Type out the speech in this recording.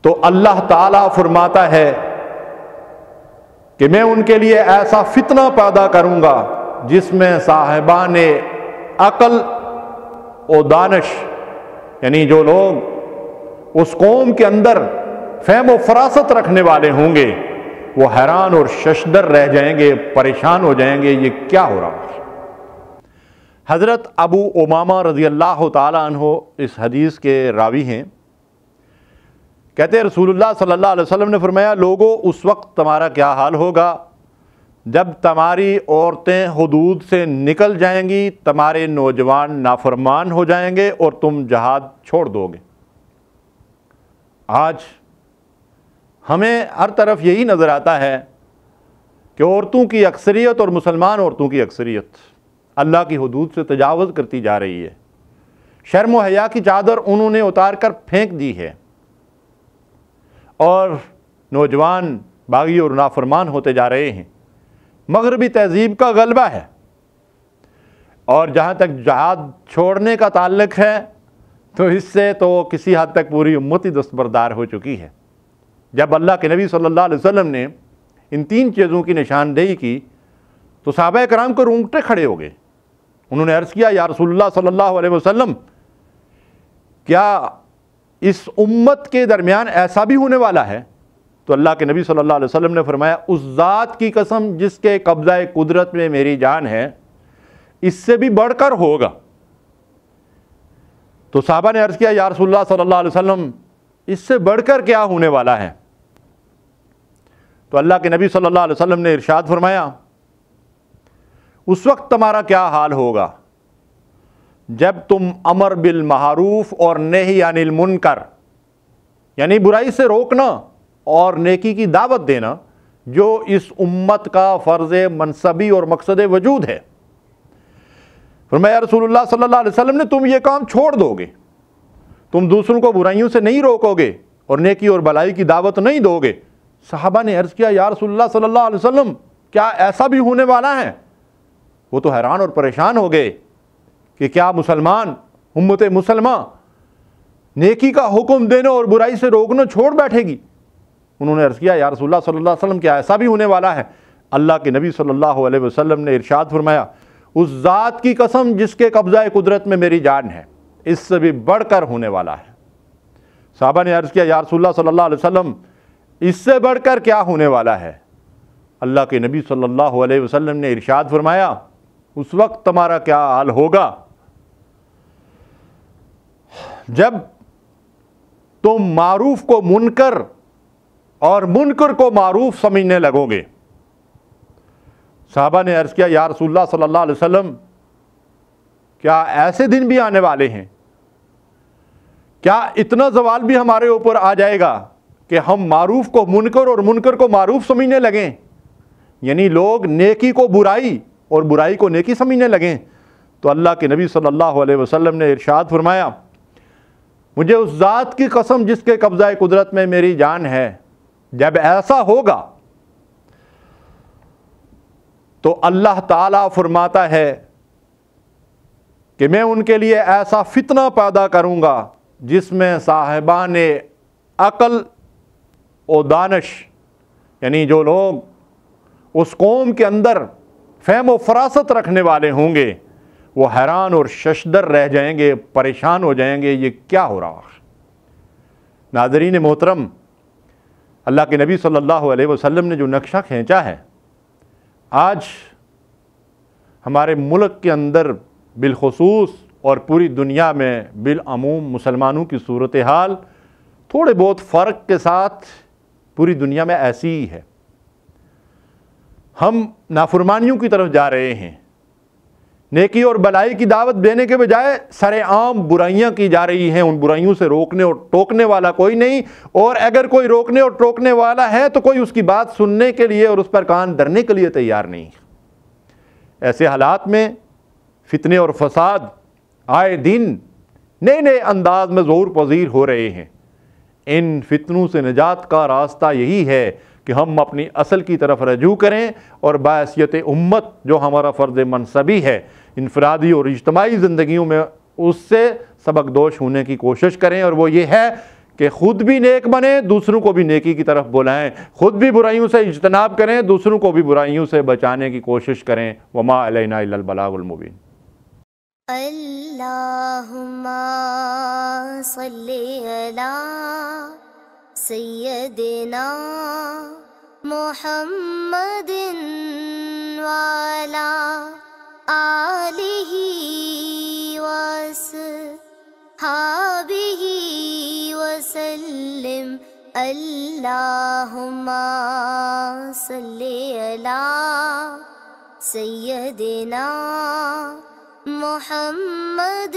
تو اللہ تعالیٰ فرماتا ہے کہ میں ان کے لیے ایسا فتنہ پیدا کروں گا جس میں صاحبان عقل و دانش، یعنی جو لوگ اس قوم کے اندر فہم و فراست رکھنے والے ہوں گے، وہ حیران اور ششدر رہ جائیں گے، پریشان ہو جائیں گے، یہ کیا ہو رہا ہے۔ حضرت ابو امامہ رضی اللہ تعالیٰ عنہ اس حدیث کے راوی ہیں، کہتے ہیں رسول اللہ صلی اللہ علیہ وسلم نے فرمایا، لوگو اس وقت تمہارا کیا حال ہوگا جب تمہاری عورتیں حدود سے نکل جائیں گی، تمہارے نوجوان نافرمان ہو جائیں گے اور تم جہاد چھوڑ دو گے۔ آج ہمیں ہر طرف یہی نظر آتا ہے کہ عورتوں کی اکثریت اور مسلمان عورتوں کی اکثریت اللہ کی حدود سے تجاوز کرتی جا رہی ہے، شرم و حیا کی چادر انہوں نے اتار کر پھینک دی ہے، اور نوجوان باغی اور نافرمان ہوتے جا رہے ہیں۔ مغربی تہذیب کا غلبہ ہے، اور جہاں تک جہاد چھوڑنے کا تعلق ہے تو اس سے تو کسی حد تک پوری امت ہی دستبردار ہو چکی ہے۔ جب اللہ کے نبی صلی اللہ علیہ وسلم نے ان تین چیزوں کی نشاندہی کی تو صحابہ کرام کو رونگٹے کھڑے ہو گئے۔ انہوں نے عرض کیا، یا رسول اللہ صلی اللہ علیہ وسلم، کیا اس امت کے درمیان ایسا بھی ہونے والا ہے؟ تو اللہ کے نبی صلی اللہ علیہ وسلم نے فرمایا، اس ذات کی قسم جس کے قبضہ قدرت میں میری جان ہے، اس سے بھی بڑھ کر ہوگا۔ تو صحابہ نے عرض کیا، یا رسول اللہ صلی اللہ علیہ وسلم، اس سے بڑھ کر کیا ہونے والا ہے؟ تو اللہ کے نبی صلی اللہ علیہ وسلم نے ارشاد فرمایا، اس وقت تمہارا کیا حال ہوگا جب تم امر بالمعروف اور نہی عن المنکر، یعنی برائی سے روکنا اور نیکی کی دعوت دینا، جو اس امت کا فرض منصبی اور مقصد وجود ہے۔ فرمایا رسول اللہ صلی اللہ علیہ وسلم نے، تم یہ کام چھوڑ دو گے، تم دوسروں کو برائیوں سے نہیں روکو گے اور نیکی اور بھلائی کی دعوت نہیں دو گے۔ صحابہ نے عرض کیا، یا رسول اللہ صلی اللہ علیہ وسلم، کیا ایسا بھی ہونے والا ہے؟ وہ تو حیران اور پریشان ہو گئے کہ کیا مسلمان، امت مسلمہ نیکی کا حکم دینے اور برائی سے روکنا چھوڑ بیٹھے گی؟ انہوں نے عرض کیا، یا رسول اللہ صلی اللہ علیہ وسلم، کیا ایسا بھی ہونے والا ہے؟ اللہ کے نبی صلی اللہ علیہ وسلم نے ارشاد فرمایا، اس ذات کی قسم جس کے قبضہ قدرت میں میری جان ہے، اس سے بھی بڑھ کر ہونے والا ہے۔ صحابہ نے عرض کیا، یا رسول اللہ صلی اللہ علیہ وسلم، اس سے بڑھ کر کیا ہونے والا ہے؟ اللہ کے نبی صلی اللہ علیہ وسلم نے ارشاد فرمایا، اس وقت تمہارا کیا حال ہوگا جب تم معروف کو منکر اور منکر کو معروف سمجھنے لگو گے۔ صحابہ نے عرض کیا، یا رسول اللہ صلی اللہ علیہ وسلم، کیا ایسے دن بھی آنے والے ہیں؟ کیا اتنا زوال بھی ہمارے اوپر آ جائے گا کہ ہم معروف کو منکر اور منکر کو معروف سمجھنے لگیں، یعنی لوگ نیکی کو برائی اور برائی کو نیکی سمجھنے لگیں؟ تو اللہ کے نبی صلی اللہ علیہ وسلم نے ارشاد فرمایا، مجھے اس ذات کی قسم جس کے قبضہ قدرت میں میری جان ہے، جب ایسا ہوگا تو اللہ تعالیٰ فرماتا ہے کہ میں ان کے لیے ایسا فتنہ پیدا کروں گا جس میں صاحبان عقل و دانش، یعنی جو لوگ اس قوم کے اندر فہم و فراست رکھنے والے ہوں گے، وہ حیران اور ششدر رہ جائیں گے، پریشان ہو جائیں گے، یہ کیا ہو رہا ہے۔ ناظرین محترم، اللہ کے نبی صلی اللہ علیہ وسلم نے جو نقشہ کھینچا ہے، آج ہمارے ملک کے اندر بالخصوص اور پوری دنیا میں بالعموم مسلمانوں کی صورتحال تھوڑے بہت فرق کے ساتھ پوری دنیا میں ایسی ہی ہے۔ ہم نافرمانیوں کی طرف جا رہے ہیں، نیکی اور بلائی کی دعوت دینے کے بجائے سر عام برائیاں کی جا رہی ہیں۔ ان برائیوں سے روکنے اور ٹوکنے والا کوئی نہیں، اور اگر کوئی روکنے اور ٹوکنے والا ہے تو کوئی اس کی بات سننے کے لیے اور اس پر کان دھرنے کے لیے تیار نہیں۔ ایسے حالات میں فتنے اور فساد آئے دن نئے نئے انداز میں ظہور پذیر ہو رہے ہیں۔ ان فتنوں سے نجات کا راستہ یہی ہے کہ ہم اپنی اصل کی طرف رجوع کریں اور بحیثیت امت جو ہمارا فرض منصبی ہے انفرادی اور اجتماعی زندگیوں میں اس سے سبق دوش ہونے کی کوشش کریں، اور وہ یہ ہے کہ خود بھی نیک بنیں، دوسروں کو بھی نیکی کی طرف بلائیں، خود بھی برائیوں سے اجتناب کریں، دوسروں کو بھی برائیوں سے بچانے کی کوشش کریں۔ وما علینا الا البلاغ المبین۔ اللہم صلی علی سیدنا محمد وعلی آلہ وصحبہ وسلم۔ اللہم صلی علی سیدنا محمد